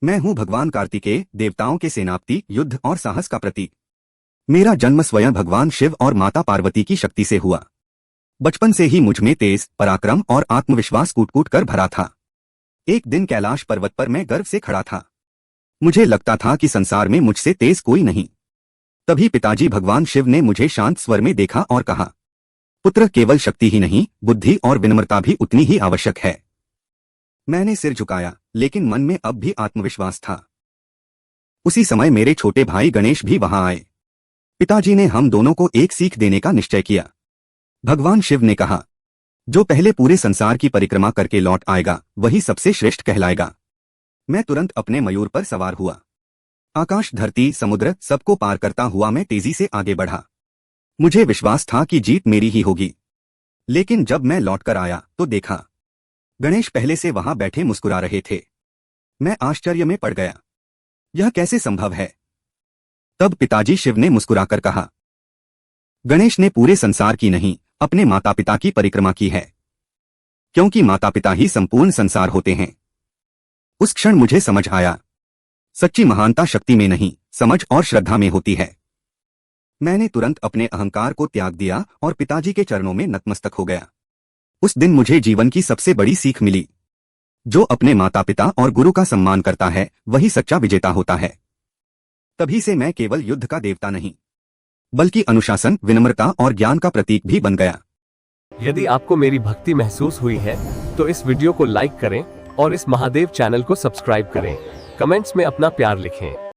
मैं हूँ भगवान कार्तिकेय, देवताओं के सेनापति, युद्ध और साहस का प्रतीक। मेरा जन्म स्वयं भगवान शिव और माता पार्वती की शक्ति से हुआ। बचपन से ही मुझ में तेज, पराक्रम और आत्मविश्वास कूट कूट कर भरा था। एक दिन कैलाश पर्वत पर मैं गर्व से खड़ा था। मुझे लगता था कि संसार में मुझसे तेज कोई नहीं। तभी पिताजी भगवान शिव ने मुझे शांत स्वर में देखा और कहा, पुत्र, केवल शक्ति ही नहीं, बुद्धि और विनम्रता भी उतनी ही आवश्यक है। मैंने सिर झुकाया, लेकिन मन में अब भी आत्मविश्वास था। उसी समय मेरे छोटे भाई गणेश भी वहां आए। पिताजी ने हम दोनों को एक सीख देने का निश्चय किया। भगवान शिव ने कहा, जो पहले पूरे संसार की परिक्रमा करके लौट आएगा वही सबसे श्रेष्ठ कहलाएगा। मैं तुरंत अपने मयूर पर सवार हुआ। आकाश, धरती, समुद्र सबको पार करता हुआ मैं तेजी से आगे बढ़ा। मुझे विश्वास था कि जीत मेरी ही होगी। लेकिन जब मैं लौटकर आया तो देखा, गणेश पहले से वहां बैठे मुस्कुरा रहे थे। मैं आश्चर्य में पड़ गया। यह कैसे संभव है? तब पिताजी शिव ने मुस्कुराकर कहा, गणेश ने पूरे संसार की नहीं, अपने माता पिता की परिक्रमा की है। क्योंकि माता पिता ही संपूर्ण संसार होते हैं। उस क्षण मुझे समझ आया, सच्ची महानता शक्ति में नहीं, समझ और श्रद्धा में होती है। मैंने तुरंत अपने अहंकार को त्याग दिया और पिताजी के चरणों में नतमस्तक हो गया। उस दिन मुझे जीवन की सबसे बड़ी सीख मिली। जो अपने माता पिता और गुरु का सम्मान करता है वही सच्चा विजेता होता है। तभी से मैं केवल युद्ध का देवता नहीं, बल्कि अनुशासन, विनम्रता और ज्ञान का प्रतीक भी बन गया। यदि आपको मेरी भक्ति महसूस हुई है तो इस वीडियो को लाइक करें और इस महादेव चैनल को सब्सक्राइब करें। कमेंट्स में अपना प्यार लिखें।